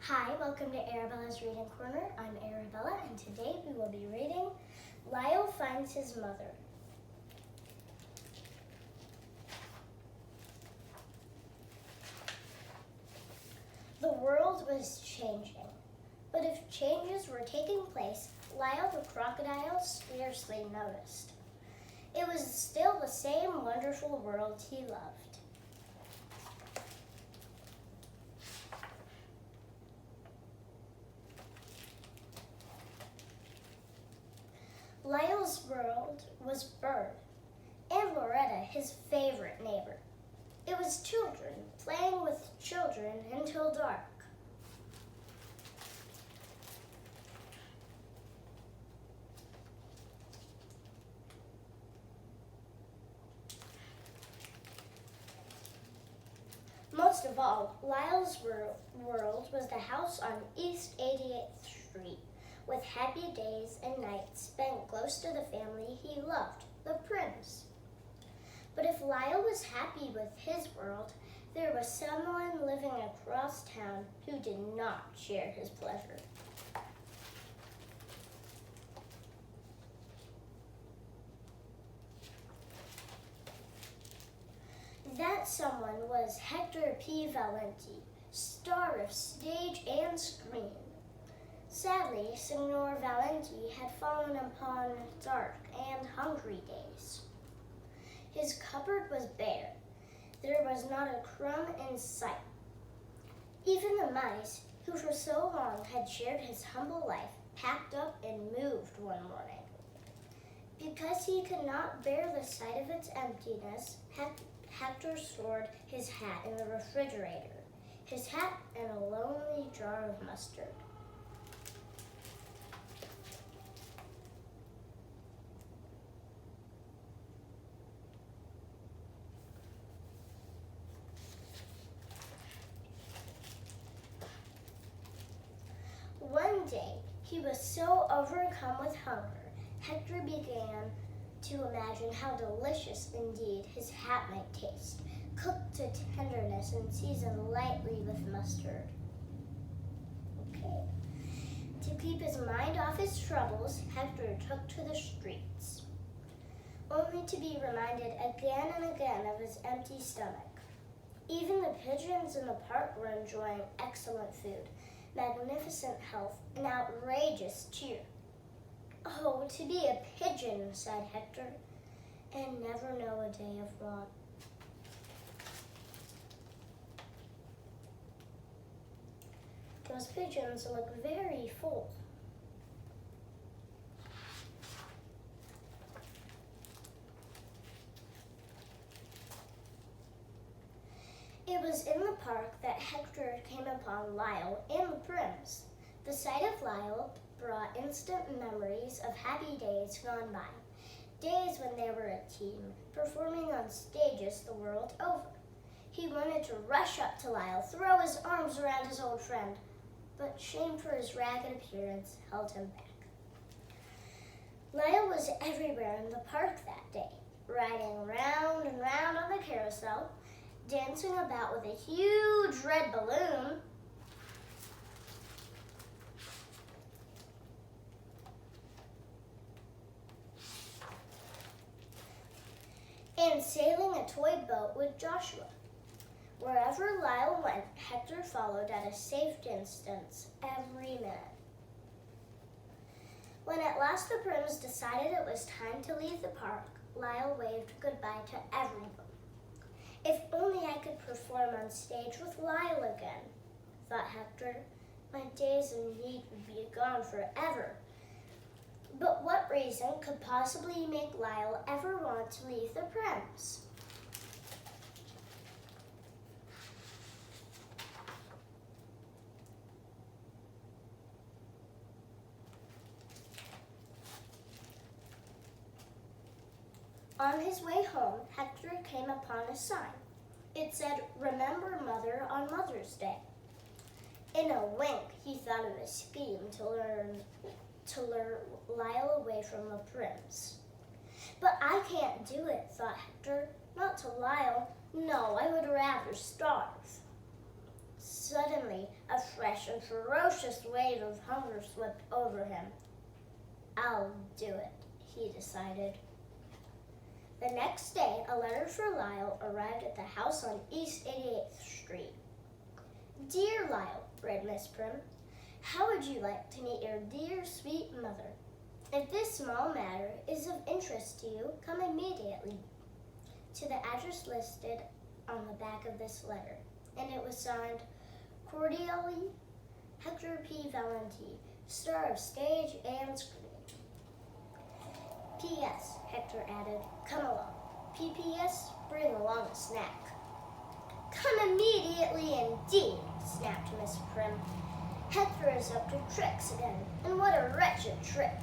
Hi, welcome to Arabella's Reading Corner. I'm Arabella, and today we will be reading Lyle Finds His Mother. The world was changing, but if changes were taking place, Lyle the crocodile scarcely noticed. It was still the same wonderful world he loved. Lyle's world was Bird and Loretta, his favorite neighbor. It was children playing with children until dark. Most of all, Lyle's world was the house on East 88th Street, with happy days and nights spent close to the family he loved, the Prims. But if Lyle was happy with his world, there was someone living across town who did not share his pleasure. That someone was Hector P. Valenti, star of stage and screen. Sadly, Signor Valenti had fallen upon dark and hungry days. His cupboard was bare. There was not a crumb in sight. Even the mice, who for so long had shared his humble life, packed up and moved one morning. Because he could not bear the sight of its emptiness, Hector stored his hat in the refrigerator, his hat and a lonely jar of mustard. One day, he was so overcome with hunger, Hector began to imagine how delicious indeed his hat might taste, cooked to tenderness and seasoned lightly with mustard. To keep his mind off his troubles, Hector took to the streets, only to be reminded again and again of his empty stomach. Even the pigeons in the park were enjoying excellent food, magnificent health, and outrageous cheer. Oh, to be a pigeon, sighed Hector, and never know a day of want. Those pigeons look very full. It was in the park that Hector came upon Lyle and the Prims. The sight of Lyle brought instant memories of happy days gone by, days when they were a team, performing on stages the world over. He wanted to rush up to Lyle, throw his arms around his old friend, but shame for his ragged appearance held him back. Lyle was everywhere in the park that day, riding round and round on the carousel, dancing about with a huge red balloon, and sailing a toy boat with Joshua. Wherever Lyle went, Hector followed at a safe distance every minute. When at last the Prims decided it was time to leave the park, Lyle waved goodbye to everyone. If only I could perform on stage with Lyle again, thought Hector. My days of need would be gone forever. But what reason could possibly make Lyle ever want to leave the Prims? On his way home, Hector came upon a sign. It said, "Remember Mother on Mother's Day." In a wink, he thought of a scheme to lure Lyle away from the Prims. But I can't do it, thought Hector. Not to Lyle. No, I would rather starve. Suddenly, A fresh and ferocious wave of hunger swept over him. I'll do it, he decided. The next day, a letter for Lyle arrived at the house on East 88th Street. Dear Lyle, read Miss Prim, how would you like to meet your dear, sweet mother? If this small matter is of interest to you, come immediately to the address listed on the back of this letter. And it was signed, Cordially, Hector P. Valenti, star of stage and screen. P.S., Hector added, come along. P.P.S., bring along a snack. Come immediately indeed, snapped Miss Prim. Hector is up to tricks again, and what a wretched trick.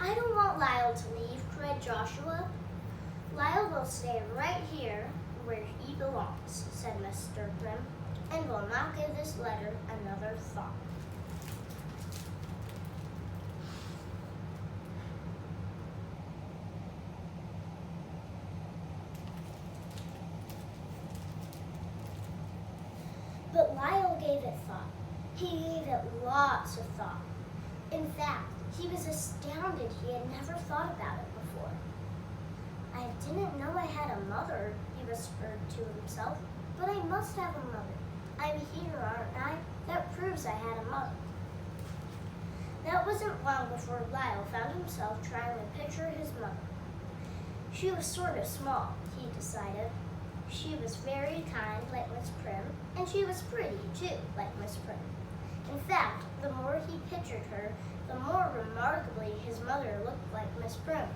I don't want Lyle to leave, cried Joshua. Lyle will stay right here where he belongs, said Mr. Prim, and will not give this letter another thought. But Lyle gave it thought. He gave it lots of thought. In fact, he was astounded he had never thought about it before. I didn't know I had a mother, he whispered to himself, but I must have a mother. I'm here, aren't I? That proves I had a mother. That wasn't long before Lyle found himself trying to picture his mother. She was sort of small, he decided. She was very kind, like Miss Prim, and she was pretty, too, like Miss Prim. In fact, the more he pictured her, the more remarkably his mother looked like Miss Prim.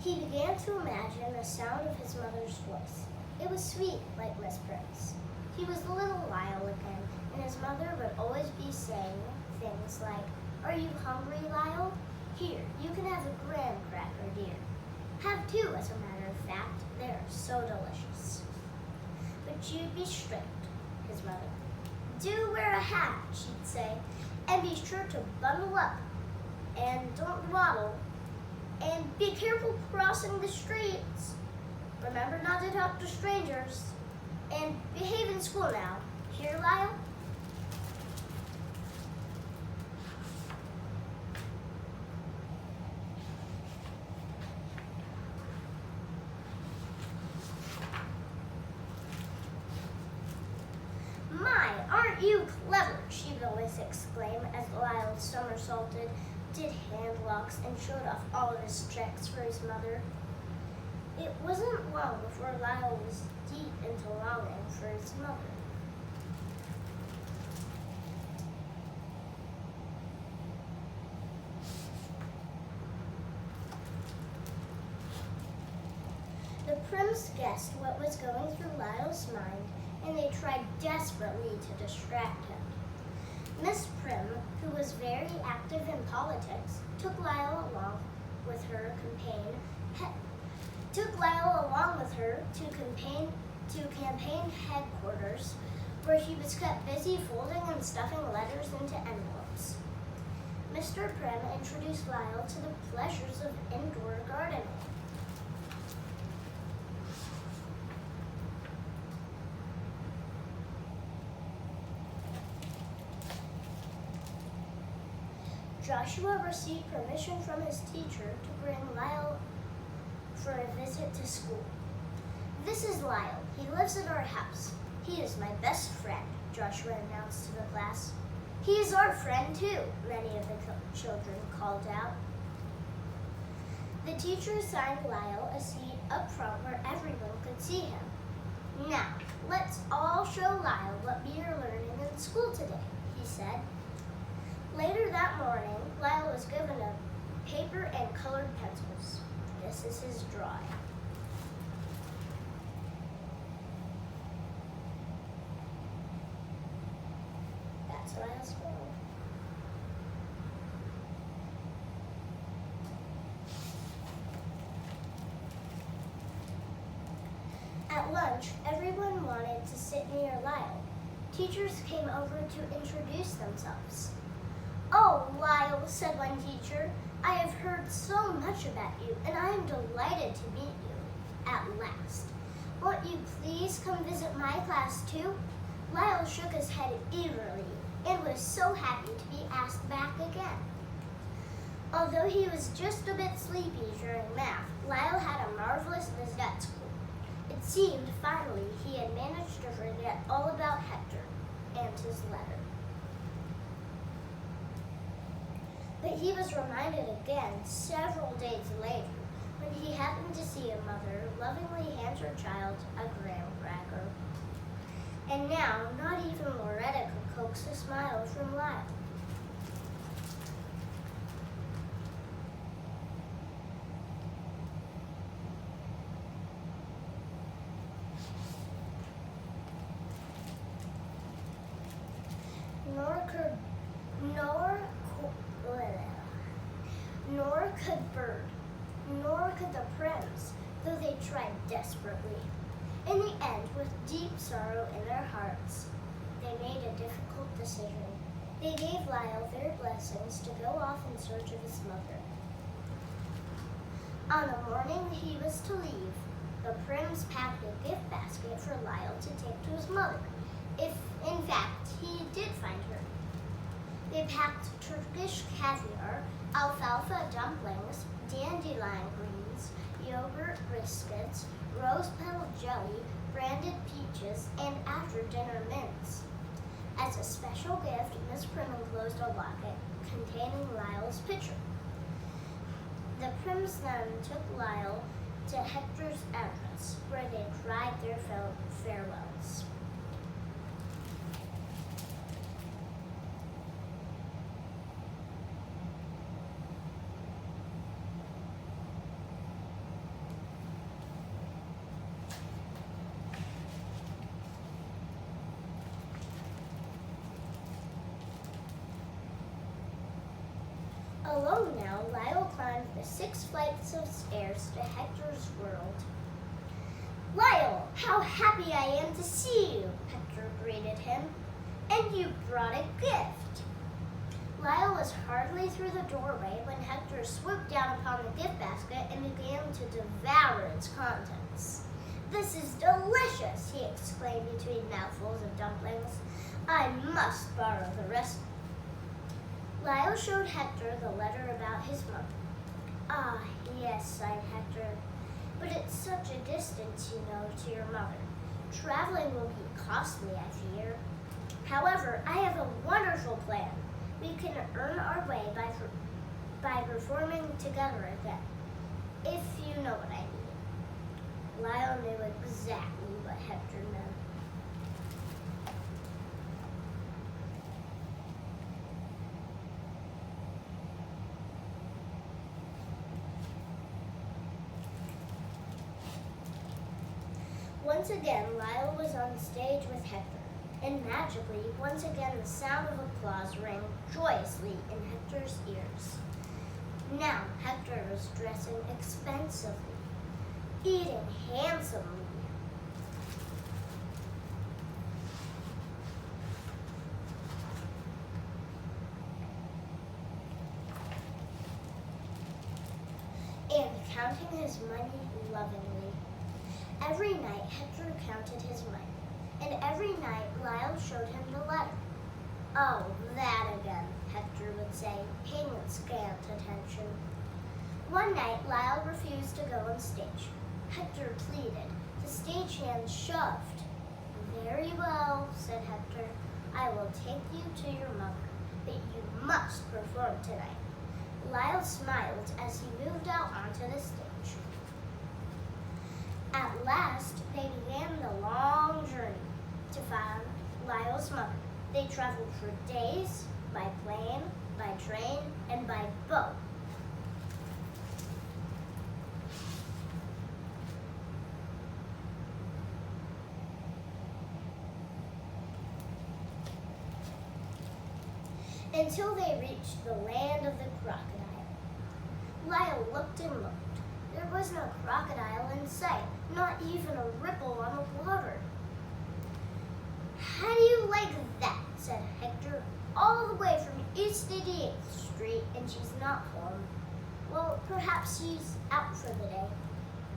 He began to imagine the sound of his mother's voice. It was sweet, like Miss Prim's. He was little Lyle again, and his mother would always be saying things like, Are you hungry, Lyle? Here, you can have a graham cracker, dear. Have two, as a matter of fact. They're so delicious. But you'd be strict, his mother. Do wear a hat, she'd say, and be sure to bundle up, and don't waddle, and be careful crossing the streets. Remember not to talk to strangers, and behave in school now. Hear, Lyle? My, aren't you clever, she would always exclaim as Lyle somersaulted, did hand locks, and showed off all of his tricks for his mother. It wasn't long before Lyle was deep into longing for his mother. The Prims guessed what was going through Lyle's mind, and they tried desperately to distract him. Miss Prim, who was very active in politics, took Lyle along with her to campaign headquarters, where he was kept busy folding and stuffing letters into envelopes. Mr. Prim introduced Lyle to the pleasures of indoor gardening. Joshua received permission from his teacher to bring Lyle for a visit to school. This is Lyle. He lives at our house. He is my best friend, Joshua announced to the class. He is our friend too, many of the children called out. The teacher assigned Lyle a seat up front where everyone could see him. Now, let's all show Lyle what we are learning in school today, he said. Later that morning, Lyle was given a paper and colored pencils. This is his drawing. That's Lyle's drawing. At lunch, everyone wanted to sit near Lyle. Teachers came over to introduce themselves. Oh, Lyle, said one teacher. I have heard so much about you, and I am delighted to meet you at last. Won't you please come visit my class too? Lyle shook his head eagerly and was so happy to be asked back again. Although he was just a bit sleepy during math, Lyle had a marvelous visit at school. It seemed finally he had managed to forget all about Hector and his letter. But he was reminded again several days later when he happened to see a mother lovingly hand her child a graham cracker. And now, not even Loretta could coax a smile from Lyle. Nor could Bird, nor could the Prims, though they tried desperately. In the end, with deep sorrow in their hearts, they made a difficult decision. They gave Lyle their blessings to go off in search of his mother. On the morning he was to leave, the Prims packed a gift basket for Lyle to take to his mother, if, in fact, he did find her. They packed Turkish caviar, alfalfa dumplings, dandelion greens, yogurt biscuits, rose petal jelly, branded peaches, and after-dinner mints. As a special gift, Miss Prim enclosed a locket containing Lyle's picture. The Prims then took Lyle to Hector's address, where they cried their farewells. Alone now, Lyle climbed the 6 flights of stairs to Hector's world. Lyle, how happy I am to see you, Hector greeted him. And you brought a gift. Lyle was hardly through the doorway when Hector swooped down upon the gift basket and began to devour its contents. This is delicious, he exclaimed between mouthfuls of dumplings. I must borrow the rest. Lyle showed Hector the letter about his mother. Ah, yes, sighed Hector, but it's such a distance, you know, to your mother. Traveling will be costly, I fear. However, I have a wonderful plan. We can earn our way by performing together again, if you know what I mean. Lyle knew exactly what Hector meant. Once again, Lyle was on stage with Hector, and magically, once again, the sound of applause rang joyously in Hector's ears. Now, Hector was dressing expensively, eating handsomely. And counting his money lovingly. Every night, Hector counted his money, and every night Lyle showed him the letter. Oh, that again, Hector would say, paying it scant attention. One night, Lyle refused to go on stage. Hector pleaded. The stagehand shoved. Very well, said Hector. I will take you to your mother, but you must perform tonight. Lyle smiled as he moved out onto the stage. At last, they began the long journey to find Lyle's mother. They traveled for days, by plane, by train, and by boat. Until they reached the land of the crocodile. Lyle looked and looked. There was no crocodile in sight, not even a ripple on the water. How do you like that? Said Hector, all the way from East 88th Street and she's not home. Well, perhaps she's out for the day.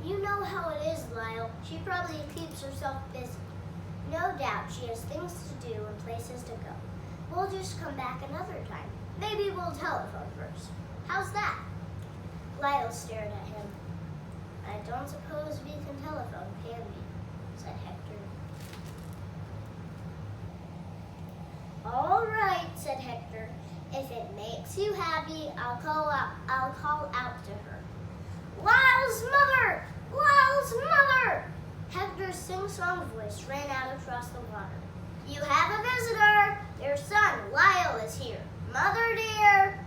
You know how it is, Lyle. She probably keeps herself busy. No doubt she has things to do and places to go. We'll just come back another time. Maybe we'll telephone first. How's that? Lyle stared at him. I don't suppose we can telephone, can we? Said Hector. All right, said Hector. If it makes you happy, I'll call out to her. Lyle's mother! Lyle's mother! Hector's sing-song voice ran out across the water. You have a visitor! Your son, Lyle, is here. Mother dear!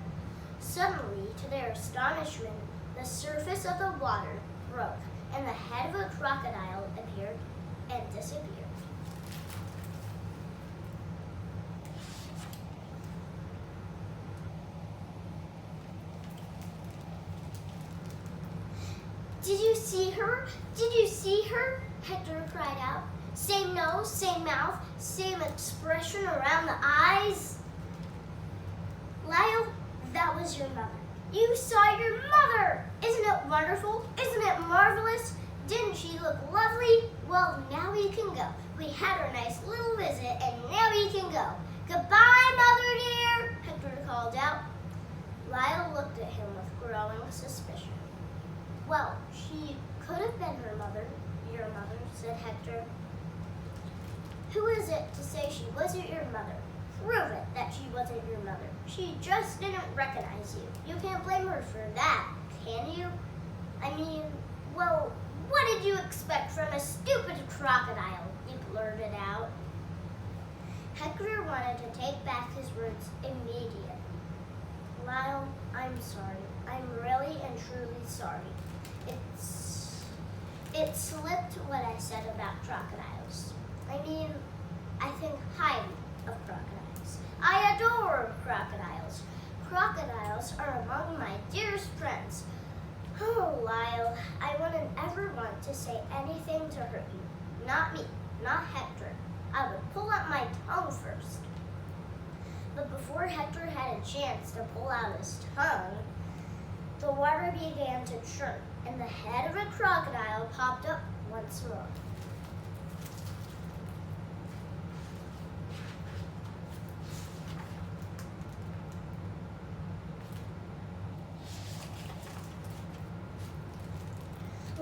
Suddenly, to their astonishment, the surface of the water broke, and the head of a crocodile appeared and disappeared. Did you see her? Did you see her? Hector cried out. Same nose, same mouth, same expression around the eyes. Lyle, that was your mother. You saw your mother! Isn't it wonderful? Isn't it marvelous? Didn't she look lovely? Well, now we can go. We had our nice little visit, and now we can go. Goodbye, Mother dear, Hector called out. Lyle looked at him with growing suspicion. Well, she could have been her mother, your mother, said Hector. Who is it to say she wasn't your mother? Prove it that she wasn't your mother. She just didn't recognize you. You can't blame her for that, can you? I mean, well, what did you expect from a stupid crocodile? He blurted out. Hector wanted to take back his words immediately. Lyle, I'm sorry. I'm really and truly sorry. It slipped what I said about crocodiles. I mean, I think highly of crocodiles. I adore crocodiles. Crocodiles are among my dearest friends. Oh, Lyle, I wouldn't ever want to say anything to hurt you. Not me, not Hector. I would pull out my tongue first. But before Hector had a chance to pull out his tongue, the water began to churn, and the head of a crocodile popped up once more.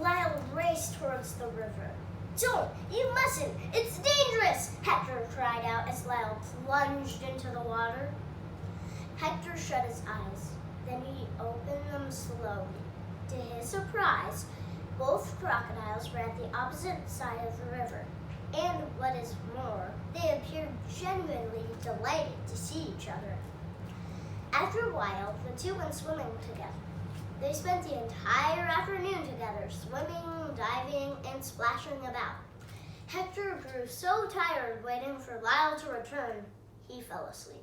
Lyle raced towards the river. Don't! You mustn't! It's dangerous! Hector cried out as Lyle plunged into the water. Hector shut his eyes. Then he opened them slowly. To his surprise, both crocodiles were at the opposite side of the river. And what is more, they appeared genuinely delighted to see each other. After a while, the two went swimming together. They spent the entire afternoon together, swimming, diving, and splashing about. Hector grew so tired waiting for Lyle to return, he fell asleep.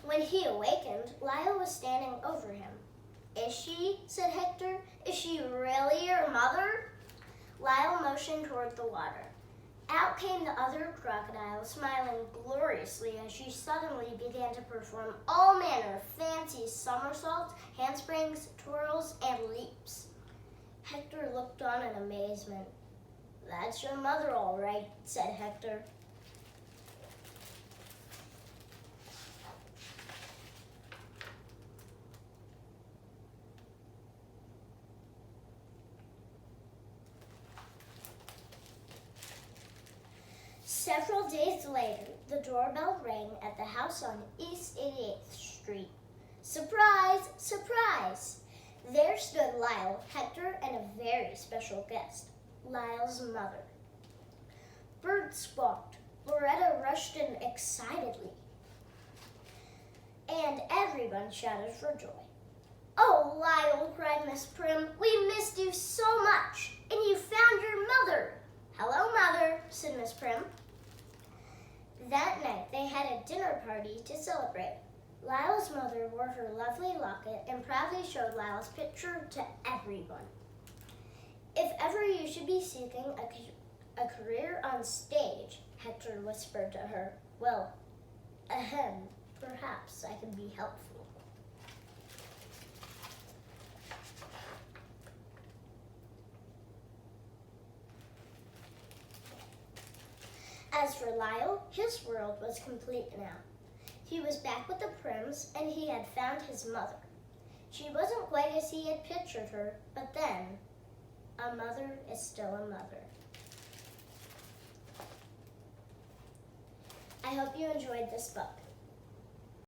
When he awakened, Lyle was standing over him. Is she? Said Hector. Is she really your mother? Lyle motioned toward the water. Out came the other crocodile, smiling gloriously as she suddenly began to perform all manner of fancy somersaults, handsprings, twirls, and leaps. Hector looked on in amazement. That's your mother, all right, said Hector. Several days later, the doorbell rang at the house on East 88th Street. Surprise! Surprise! There stood Lyle, Hector, and a very special guest, Lyle's mother. Birds squawked. Loretta rushed in excitedly. And everyone shouted for joy. Oh, Lyle, cried Miss Prim, we missed you so much, and you found your mother. Hello, Mother, said Miss Prim. That night, they had a dinner party to celebrate. Lyle's mother wore her lovely locket and proudly showed Lyle's picture to everyone. If ever you should be seeking a career on stage, Hector whispered to her, well, perhaps I can be helpful. As for Lyle, his world was complete now. He was back with the Prims, and he had found his mother. She wasn't quite as he had pictured her, but then, a mother is still a mother. I hope you enjoyed this book.